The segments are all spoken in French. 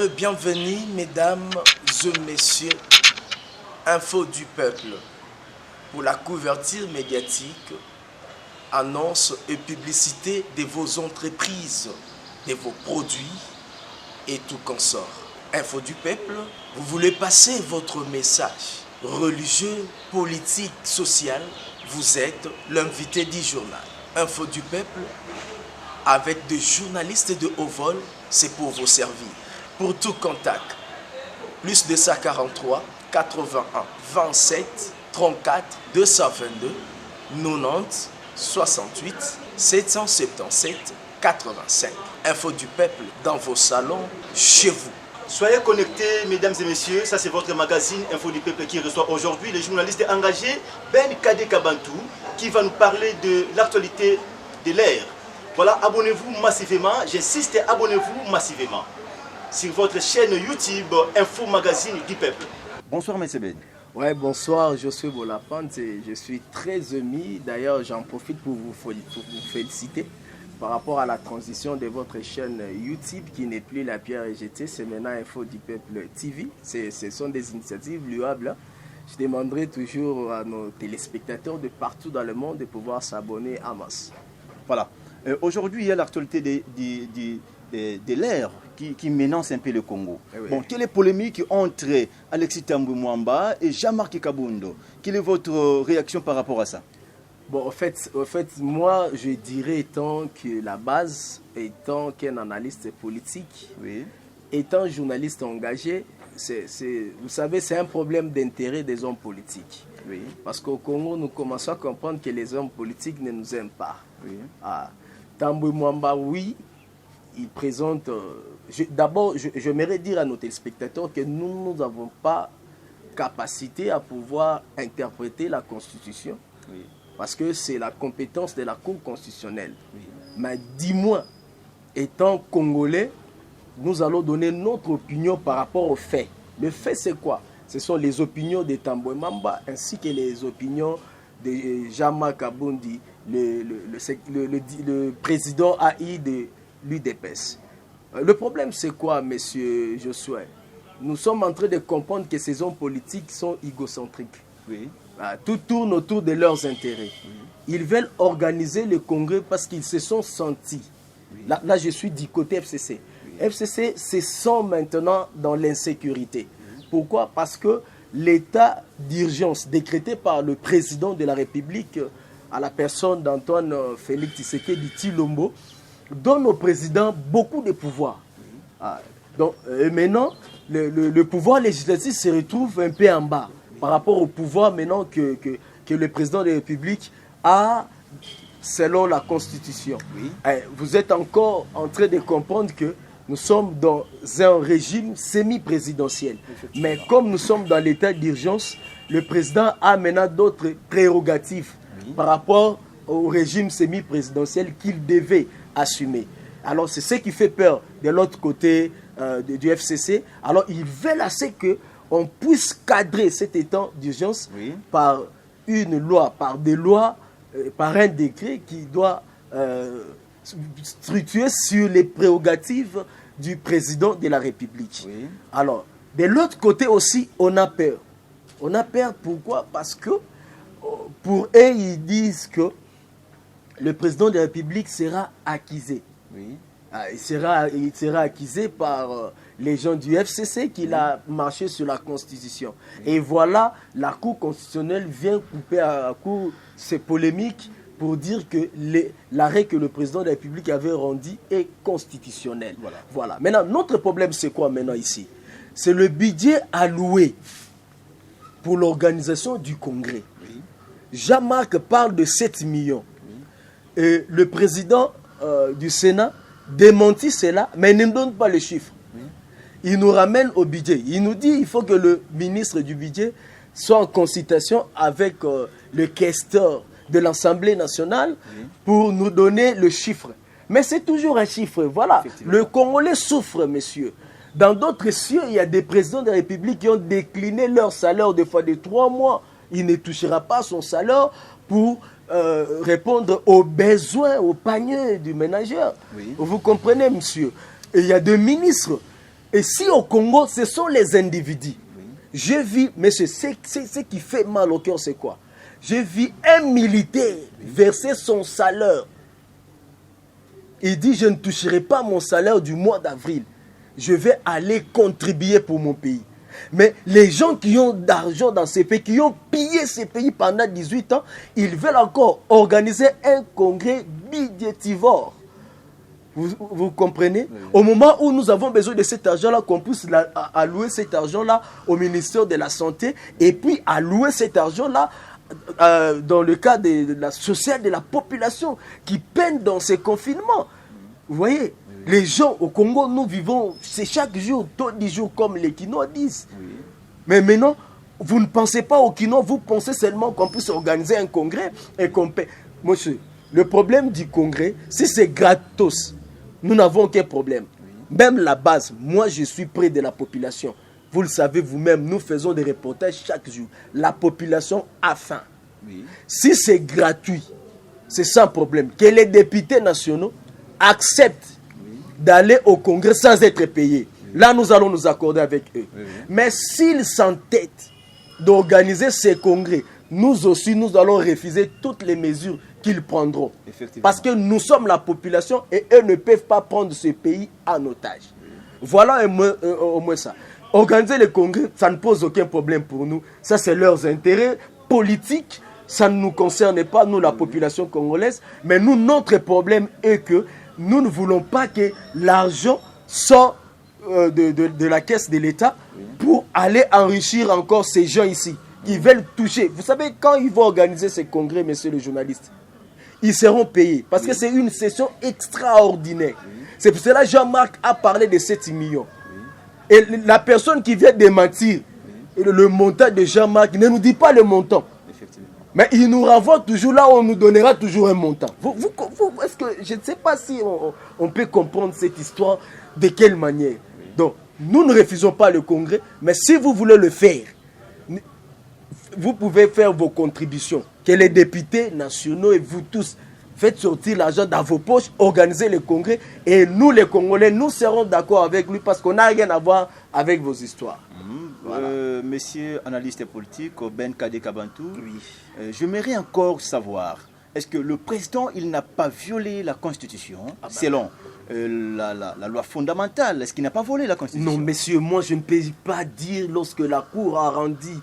le bienvenu, mesdames et messieurs, Info du peuple, pour la couverture médiatique, annonce et publicité de vos entreprises, de vos produits et tout consort. Info du peuple, vous voulez passer votre message religieux, politique, social, vous êtes l'invité du journal. Info du peuple, avec des journalistes de haut vol, c'est pour vous servir. Pour tout contact, plus 243 81 27 34 222 90 68 777 85. Info du peuple dans vos salons, chez vous. Soyez connectés, mesdames et messieurs, ça c'est votre magazine Info du peuple qui reçoit aujourd'hui le journaliste engagé Ben Kade Kabantou qui va nous parler de l'actualité de l'ère. Voilà, abonnez-vous massivement, j'insiste, abonnez-vous massivement sur votre chaîne YouTube Info Magazine du Peuple. Bonsoir, M. Ben. Ouais, bonsoir, je suis Bolapante et je suis très ému. D'ailleurs, j'en profite pour vous féliciter par rapport à la transition de votre chaîne YouTube qui n'est plus La Pierre est jetée, c'est maintenant Info du Peuple TV. Ce sont des initiatives louables. Je demanderai toujours à nos téléspectateurs de partout dans le monde de pouvoir s'abonner à masse. Voilà. Aujourd'hui, il y a l'actualité de l'ère qui menace un peu le Congo. Oui. Bon, quelle est la polémique entre Alexis Thambwe Mwamba et Jean-Marc Kabundo? Quelle est votre réaction par rapport à ça? Bon, en fait, moi, je dirais étant que la base, étant qu'un analyste politique, oui, étant journaliste engagé, vous savez, c'est un problème d'intérêt des hommes politiques. oui. Parce qu'au Congo, nous commençons à comprendre que les hommes politiques ne nous aiment pas. Oui. Thambwe Mwamba, oui, il présente... D'abord, j'aimerais dire à nos téléspectateurs que nous n'avons pas capacité à pouvoir interpréter la Constitution. Oui. Parce que c'est la compétence de la Cour constitutionnelle. Oui. Mais dis-moi, étant Congolais, nous allons donner notre opinion par rapport aux faits. Le fait, c'est quoi? Ce sont les opinions de Thambwe Mwamba ainsi que les opinions de Jean-Marc Kabundi, le président AI de l'UDPS. Le problème, c'est quoi, monsieur Josué? Nous sommes en train de comprendre que ces hommes politiques sont égocentriques. Oui. Tout tourne autour de leurs intérêts. Oui. Ils veulent organiser le congrès parce qu'ils se sont sentis. Oui. Là, je suis du côté FCC. Oui. FCC se sent maintenant dans l'insécurité. Oui. Pourquoi? Parce que l'état d'urgence décrété par le président de la République à la personne d'Antoine Félix Tshisekedi Tshilombo donne au président beaucoup de pouvoir. Oui. Donc, maintenant, le pouvoir législatif se retrouve un peu en bas par rapport au pouvoir maintenant que le président de la République a selon la Constitution. Oui. Vous êtes encore en train de comprendre que nous sommes dans un régime semi-présidentiel. Mais comme nous sommes dans l'état d'urgence, le président a maintenant d'autres prérogatives par rapport au régime semi-présidentiel qu'il devait assumer. Alors c'est ce qui fait peur de l'autre côté du FCC. Alors ils veulent assez que on puisse cadrer cet état d'urgence par une loi, par des lois, par un décret qui doit structurer sur les prérogatives du président de la République. Oui. Alors, de l'autre côté aussi, on a peur. On a peur, pourquoi? Parce que pour eux, ils disent que le président de la République sera accusé. Oui. Il sera accusé par les gens du FCC qu'il a marché sur la Constitution. Oui. Et voilà, la Cour constitutionnelle vient couper à court ces polémiques pour dire que l'arrêt que le président de la République avait rendu est constitutionnel. Voilà. Maintenant, notre problème, c'est quoi maintenant ici? C'est le budget alloué pour l'organisation du Congrès. Oui. Jean-Marc parle de 7 millions. Oui. Et le président du Sénat démentit cela, mais il ne donne pas le chiffre. Oui. Il nous ramène au budget. Il nous dit qu'il faut que le ministre du budget soit en consultation avec le questeur de l'Assemblée nationale pour nous donner le chiffre. Mais c'est toujours un chiffre. Voilà. Le Congolais souffre, monsieur. Dans d'autres cieux, il y a des présidents de la République qui ont décliné leur salaire des fois de 3 mois. Il ne touchera pas son salaire pour répondre aux besoins, au panier du ménageur. Oui. Vous comprenez, monsieur? Et il y a des ministres Et si au Congo, ce sont les individus, j'ai vu, mais ce qui fait mal au cœur, c'est quoi? J'ai vu un militaire verser son salaire. Il dit, je ne toucherai pas mon salaire du mois d'avril. Je vais aller contribuer pour mon pays. Mais les gens qui ont d'argent dans ces pays, qui ont pillé ces pays pendant 18 ans, ils veulent encore organiser un congrès budgétivore. Vous comprenez? Oui. Au moment où nous avons besoin de cet argent-là, qu'on puisse allouer cet argent-là au ministère de la Santé et puis allouer cet argent-là dans le cas de la sociale de la population qui peine dans ces confinements. Vous voyez? Les gens au Congo, nous vivons, c'est chaque jour, tous les jours, comme les Kinois disent. Oui. Mais maintenant, vous ne pensez pas aux Kinois, vous pensez seulement qu'on puisse organiser un congrès et qu'on paie. Monsieur, le problème du congrès, si c'est gratos, nous n'avons aucun problème. Oui. Même la base, moi je suis près de la population. Vous le savez vous-même, nous faisons des reportages chaque jour. La population a faim. Oui. Si c'est gratuit, c'est sans problème. Que les députés nationaux acceptent d'aller au congrès sans être payés. Oui. Là, nous allons nous accorder avec eux. Oui. Mais s'ils s'entêtent d'organiser ces congrès, nous aussi, nous allons refuser toutes les mesures qu'ils prendront. Parce que nous sommes la population et eux ne peuvent pas prendre ce pays en otage. Oui. Voilà au moins ça. Organiser les congrès, ça ne pose aucun problème pour nous. Ça, c'est leurs intérêts politiques. Ça ne nous concerne pas, nous, la population congolaise. Mais nous, notre problème est que nous ne voulons pas que l'argent sorte de la caisse de l'État pour aller enrichir encore ces gens ici qui veulent toucher. Vous savez, quand ils vont organiser ces congrès, messieurs les journalistes, ils seront payés parce que c'est une session extraordinaire. C'est pour cela que Jean-Marc a parlé de 7 millions. Et la personne qui vient démentir le montant de Jean-Marc ne nous dit pas le montant. Mais il nous renvoie toujours là où on nous donnera toujours un montant. Est-ce que je ne sais pas si on peut comprendre cette histoire de quelle manière. Donc, nous ne refusons pas le congrès, mais si vous voulez le faire, vous pouvez faire vos contributions. Que les députés nationaux et vous tous faites sortir l'argent dans vos poches, organisez le congrès et nous les Congolais, nous serons d'accord avec lui parce qu'on n'a rien à voir avec vos histoires. Voilà. Monsieur analyste politique, Ben Kade Kabantou, oui. J'aimerais encore savoir, est-ce que le président, il n'a pas violé la Constitution selon la loi fondamentale? Est-ce qu'il n'a pas volé la Constitution? Non, monsieur, moi je ne peux pas dire lorsque la Cour a rendu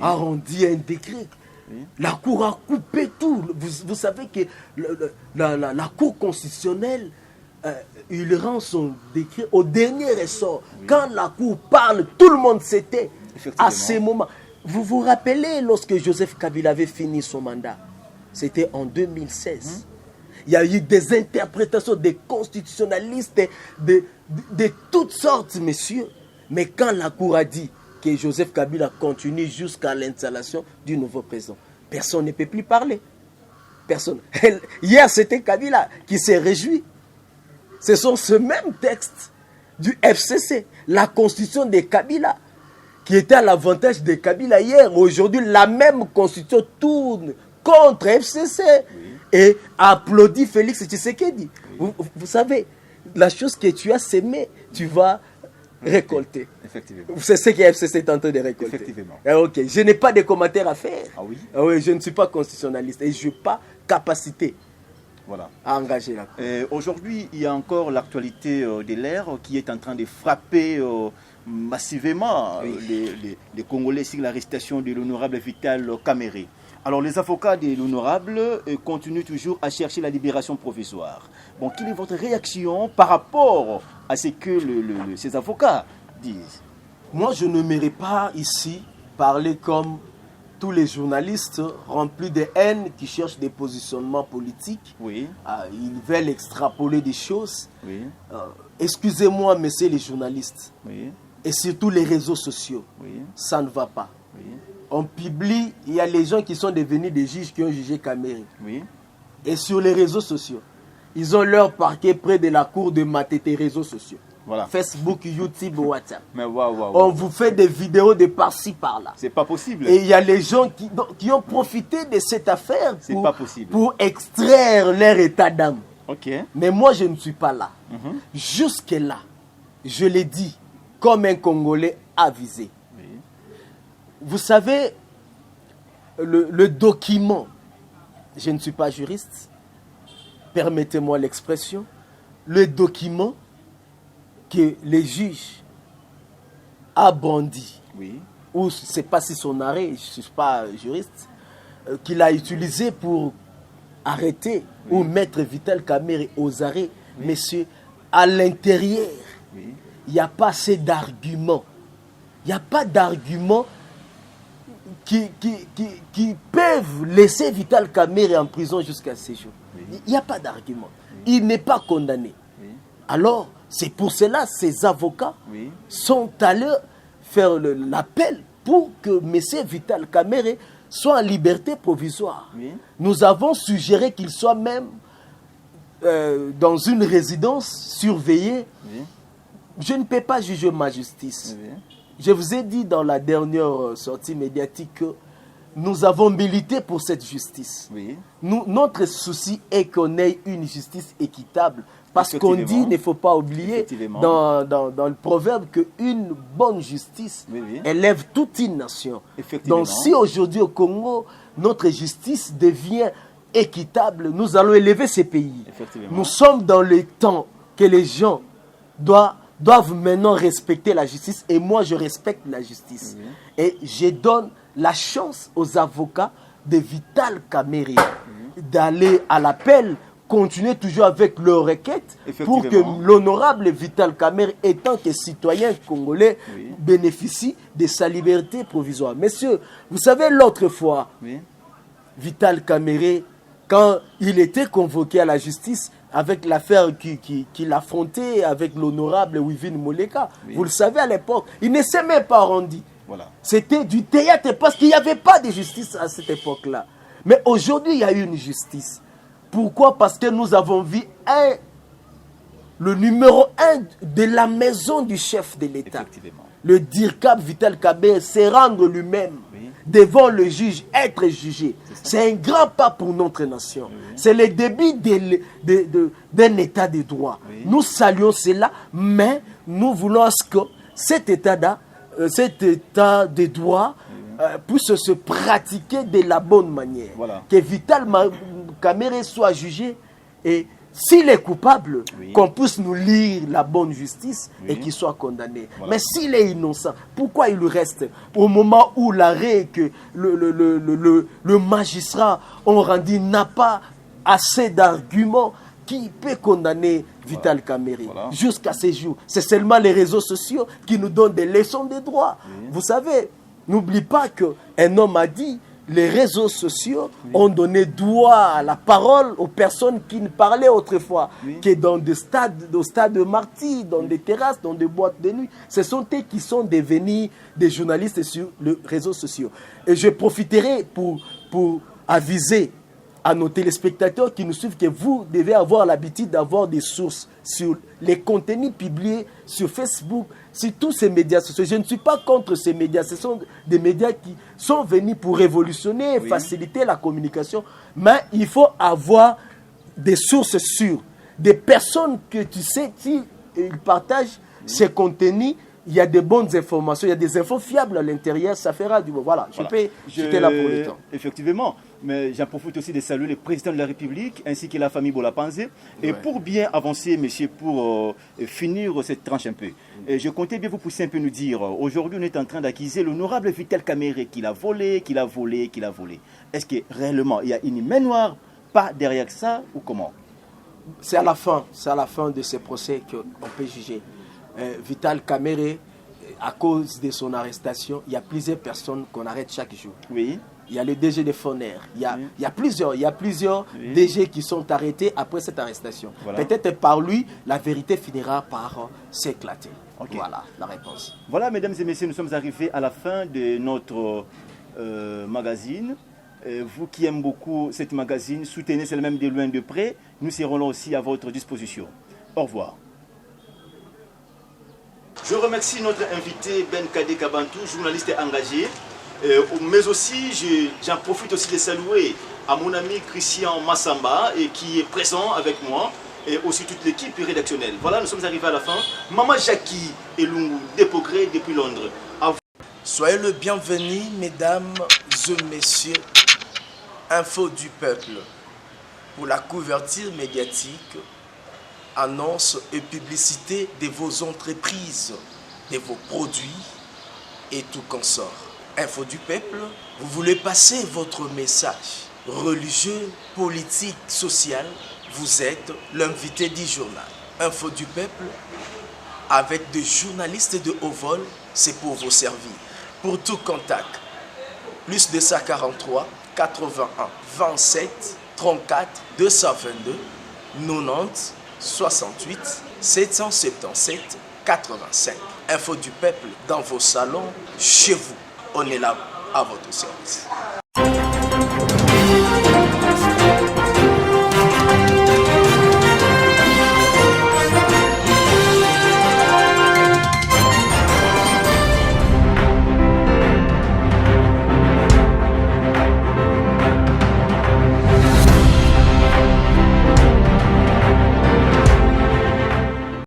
un décret. Oui. La Cour a coupé tout. Vous savez que la Cour constitutionnelle, il rend son décret au dernier ressort. Oui. Quand la Cour parle, tout le monde s'était à ces moments. Vous vous rappelez lorsque Joseph Kabila avait fini son mandat? C'était en 2016. Il y a eu des interprétations des constitutionnalistes de toutes sortes, messieurs. Mais quand la Cour a dit que Joseph Kabila continue jusqu'à l'installation du nouveau président, personne ne peut plus parler. Personne. Hier, c'était Kabila qui s'est réjoui. Ce sont ce même texte du FCC, la constitution de Kabila, qui était à l'avantage de Kabila hier. Aujourd'hui, la même constitution tourne contre FCC et applaudit Félix Tshisekedi. Vous savez, la chose que tu as sémée, tu vas récolter. Effectivement. C'est ce que FCC est en train de récolter. Effectivement. Ok, je n'ai pas de commentaires à faire. Ah oui? Oui, je ne suis pas constitutionnaliste et je n'ai pas capacité. Voilà. À engager la Cour. Aujourd'hui, il y a encore l'actualité de l'air qui est en train de frapper massivement les Congolais sur l'arrestation de l'honorable Vital Kamerhe. Alors, les avocats de l'honorable continuent toujours à chercher la libération provisoire. Bon, quelle est votre réaction par rapport à ce que ces avocats disent? Moi, je ne m'aimerais pas ici parler comme tous les journalistes remplis de haine qui cherchent des positionnements politiques. Oui. Ils veulent extrapoler des choses. Oui. Excusez-moi, messieurs les journalistes. Oui. Et surtout les réseaux sociaux. Oui. Ça ne va pas. Oui. On publie, il y a les gens qui sont devenus des juges qui ont jugé Kamerhe. Oui. Et sur les réseaux sociaux, ils ont leur parquet près de la cour de Matete, réseaux sociaux. Voilà. Facebook, YouTube, WhatsApp. Mais waouh. On vous fait des vidéos de par-ci, par-là. C'est pas possible. Et il y a les gens qui ont profité de cette affaire pour extraire leur état d'âme. Ok. Mais moi, je ne suis pas là. Jusque-là, je l'ai dit, comme un Congolais avisé. Oui. Vous savez, le document, je ne suis pas juriste, permettez-moi l'expression, le document que les juges a brandi, oui. Ou je ne sais pas si son arrêt, je ne suis pas juriste, qu'il a utilisé pour arrêter oui. Ou mettre Vital Kamerhe aux arrêts, oui. Messieurs, à l'intérieur, oui. Il n'y a pas assez d'arguments. Il n'y a pas d'arguments qui peuvent laisser Vital Kamerhe en prison jusqu'à ces jours. Oui. Il n'y a pas d'argument. Oui. Il n'est pas condamné. Oui. Alors, c'est pour cela que ces avocats oui. Sont allés faire l'appel pour que M. Vital Kamerhe soit en liberté provisoire. Oui. Nous avons suggéré qu'il soit même dans une résidence surveillée. Oui. Je ne peux pas juger ma justice. Oui. Je vous ai dit dans la dernière sortie médiatique que nous avons milité pour cette justice. Oui. Notre souci est qu'on ait une justice équitable. Parce qu'on dit, il ne faut pas oublier, dans le proverbe, qu'une bonne justice oui, oui. Élève toute une nation. Donc si aujourd'hui au Congo, notre justice devient équitable, nous allons élever ces pays. Nous sommes dans le temps que les gens doivent maintenant respecter la justice. Et moi, je respecte la justice. Oui. Et je donne la chance aux avocats de Vital Kamerhe oui. D'aller à l'appel, continuer toujours avec leur requête pour que l'honorable Vital Kamerhe, étant que citoyen congolais, oui. Bénéficie de sa liberté provisoire. Messieurs, vous savez, l'autre fois, oui. Vital Kamerhe, quand il était convoqué à la justice avec l'affaire qu'il affrontait avec l'honorable Wivin Moleka, oui. Vous le savez à l'époque, il ne s'est même pas rendu. Voilà. C'était du théâtre parce qu'il n'y avait pas de justice à cette époque-là. Mais aujourd'hui, il y a eu une justice. Pourquoi? Parce que nous avons vu le numéro 1 de la maison du chef de l'État. Le DIRCAP Vital Kamerhe se rendre lui-même oui. Devant le juge, être jugé. C'est un grand pas pour notre nation. Oui. C'est le début d'un état de droit. Oui. Nous saluons cela, mais nous voulons que cet état de droit puisse se pratiquer de la bonne manière. Voilà. Que Vital Kamerhe soit jugé et s'il est coupable, oui. Qu'on puisse nous lire la bonne justice oui. Et qu'il soit condamné. Voilà. Mais s'il est innocent, pourquoi il reste au moment où l'arrêt que le magistrat ont rendu n'a pas assez d'arguments qui peut condamner Vital Kamerhe voilà. Jusqu'à ces jours? C'est seulement les réseaux sociaux qui nous donnent des leçons de droit. Oui. Vous savez, n'oublie pas qu'un homme a dit les réseaux sociaux oui. Ont donné droit à la parole aux personnes qui ne parlaient autrefois oui. Que dans des stades de martyrs, dans oui. Des terrasses, dans des boîtes de nuit. Ce sont eux qui sont devenus des journalistes sur les réseaux sociaux. Et je profiterai pour aviser à nos téléspectateurs qui nous suivent que vous devez avoir l'habitude d'avoir des sources sur les contenus publiés sur Facebook, sur tous ces médias sociaux. Je ne suis pas contre ces médias. Ce sont des médias qui sont venus pour révolutionner, oui. Faciliter la communication. Mais il faut avoir des sources sûres. Des personnes que tu sais, qui partagent ces contenus, il y a de bonnes informations, il y a des infos fiables à l'intérieur, ça fera du bon. Voilà, je peux jeter là pour le temps. Effectivement, mais j'en profite aussi de saluer le président de la République ainsi que la famille Bolapanze. Et pour bien avancer, messieurs, pour finir cette tranche un peu, je comptais bien vous pousser un peu nous dire, aujourd'hui on est en train d'accuser l'honorable Vital Kamerhe qu'il a volé. Est-ce que réellement il y a une main noire, pas derrière ça ou comment? C'est à la fin de ce procès qu'on peut juger. Vital Kamerhe, à cause de son arrestation, il y a plusieurs personnes qu'on arrête chaque jour. Oui. Il y a le DG de Foner, il y a plusieurs oui. DG qui sont arrêtés après cette arrestation. Voilà. Peut-être par lui, la vérité finira par s'éclater. Okay. Voilà la réponse. Voilà, mesdames et messieurs, nous sommes arrivés à la fin de notre magazine. Vous qui aimez beaucoup cette magazine, soutenez celle même de loin de près. Nous serons là aussi à votre disposition. Au revoir. Je remercie notre invité Ben Kade Kabantou, journaliste engagé. Mais aussi, j'en profite aussi de saluer à mon ami Christian Massamba qui est présent avec moi. et aussi toute l'équipe rédactionnelle. Voilà, nous sommes arrivés à la fin. Maman Jackie Elungu, Dépogré depuis Londres. À vous. Soyez le bienvenu, mesdames et messieurs. Info du peuple. Pour la couverture médiatique, annonce et publicité de vos entreprises, de vos produits et tout consort. Info du peuple, vous voulez passer votre message religieux, politique, social, vous êtes l'invité du journal. Info du peuple, avec des journalistes de haut vol, c'est pour vous servir. Pour tout contact, plus 243 81 27 34 222 90 68 777 85. Info du peuple dans vos salons, chez vous. On est là à votre service.